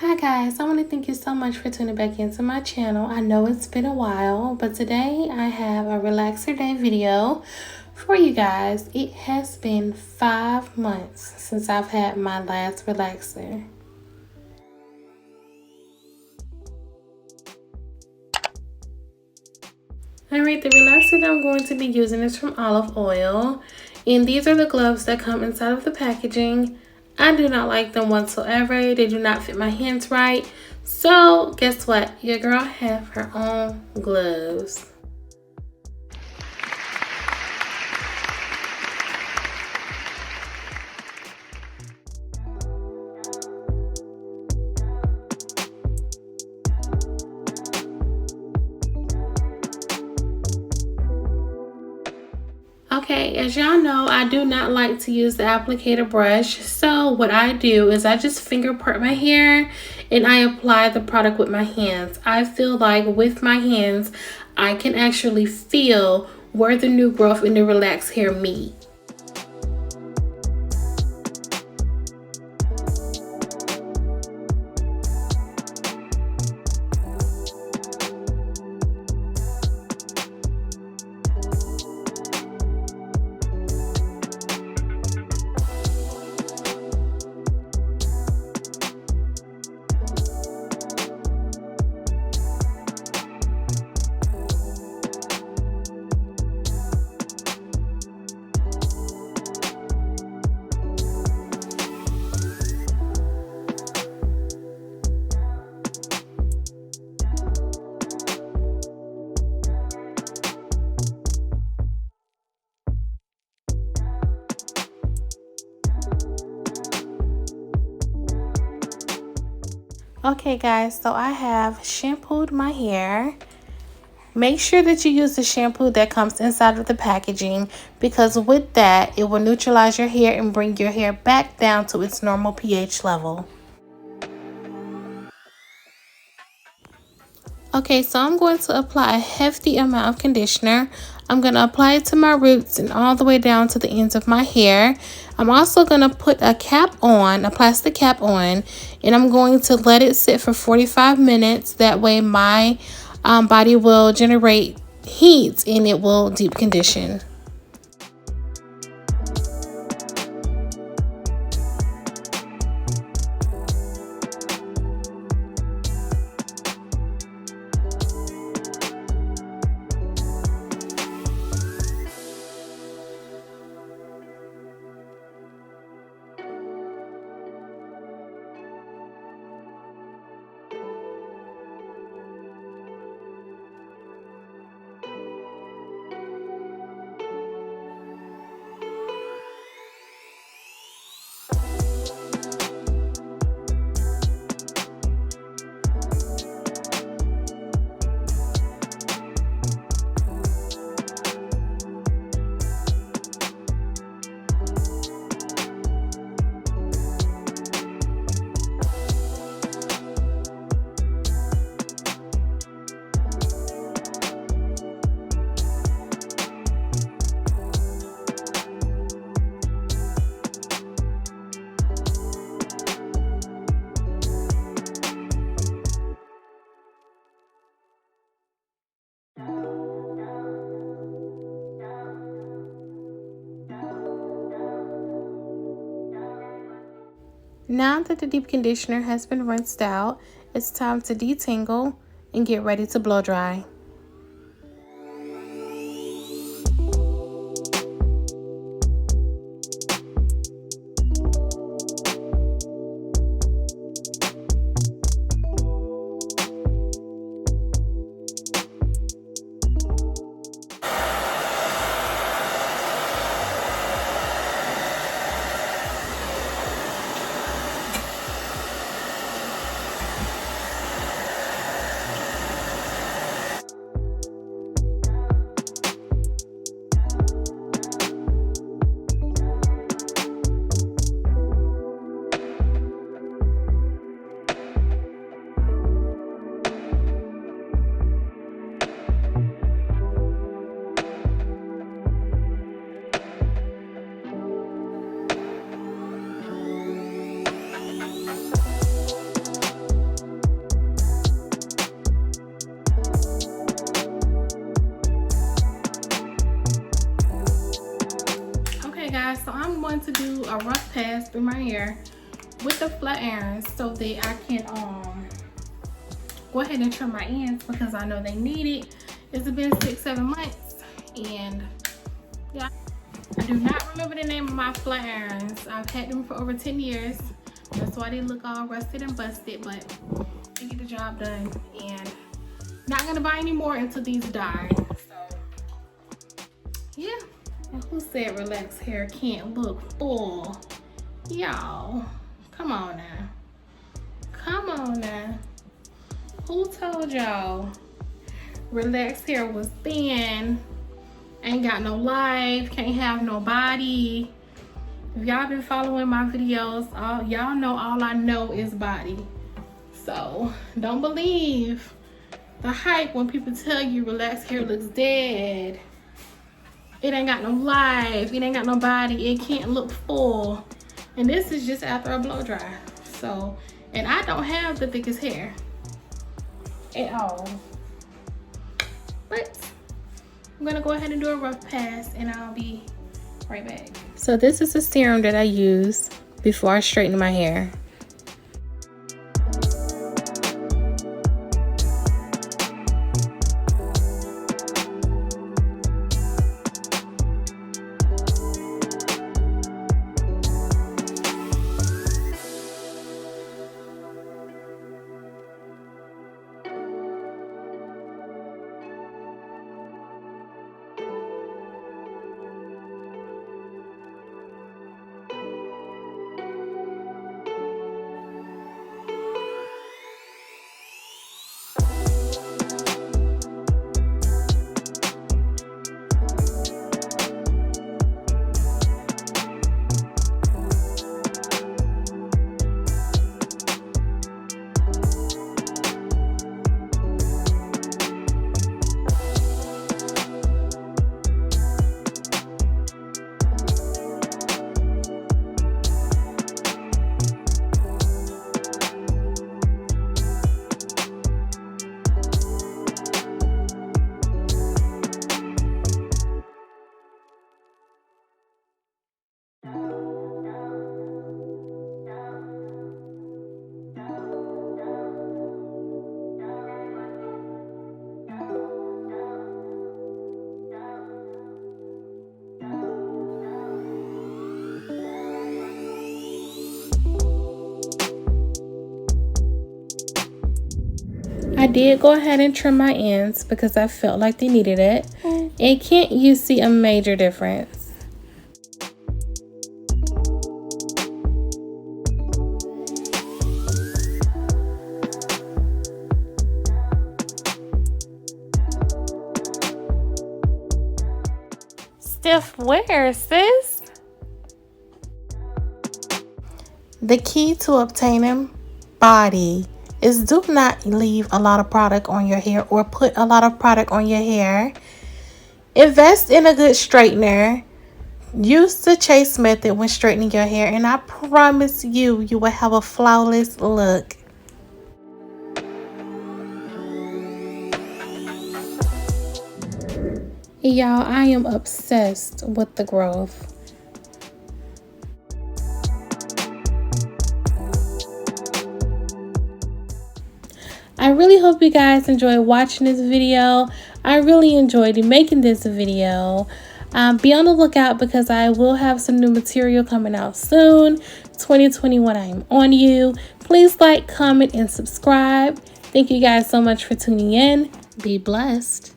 Hi guys, I want to thank you so much for tuning back into my channel. I know it's been a while, but today I have a relaxer day video for you guys. It has been 5 months since I've had my last relaxer. Alright, the relaxer that I'm going to be using is from Olive Oil. And these are the gloves that come inside of the packaging. I do not like them whatsoever. They do not fit my hands right. So guess what? Your girl have her own gloves. Okay, as y'all know, I do not like to use the applicator brush. So what I do is I just finger part my hair and I apply the product with my hands. I feel like with my hands, I can actually feel where the new growth and the relaxed hair meet. Okay guys, so I have shampooed my hair. Make sure that you use the shampoo that comes inside of the packaging, because with that, it will neutralize your hair and bring your hair back down to its normal pH level. Okay, so I'm going to apply a hefty amount of conditioner. I'm going to apply it to my roots and all the way down to the ends of my hair. I'm also going to put a cap on, a plastic cap on, and I'm going to let it sit for 45 minutes. That way my body will generate heat and it will deep condition. Now that the deep conditioner has been rinsed out, it's time to detangle and get ready to blow dry. pass through my hair with the flat irons so that I can go ahead and trim my ends because I know they need it. It's been 6-7 months, and yeah, I do not remember the name of my flat irons. I've had them for over 10 years. That's why they look all rusted and busted, but they get the job done. And not gonna buy any more until these die. So yeah. And who said relaxed hair can't look full? Y'all, come on now. Come on now. Who told y'all relaxed hair was thin, ain't got no life, can't have no body? If y'all been following my videos, y'all know all I know is body. So don't believe the hype when people tell you relaxed hair looks dead. It ain't got no life, it ain't got no body, it can't look full. And this is just after a blow dry. So, and I don't have the thickest hair at all. But I'm gonna go ahead and do a rough pass and I'll be right back. So this is the serum that I use before I straighten my hair. I did go ahead and trim my ends because I felt like they needed it. And can't you see a major difference? Stiff where, sis? The key to obtaining body is do not leave a lot of product on your hair or put a lot of product on your hair. Invest in a good straightener. Use the chase method when straightening your hair, and I promise you, you will have a flawless look. Y'all, I am obsessed with the growth. I really hope you guys enjoy watching this video. I really enjoyed making this video. Be on the lookout because I will have some new material coming out soon. 2021, I am on you. Please like, comment, and subscribe. Thank you guys so much for tuning in. Be blessed.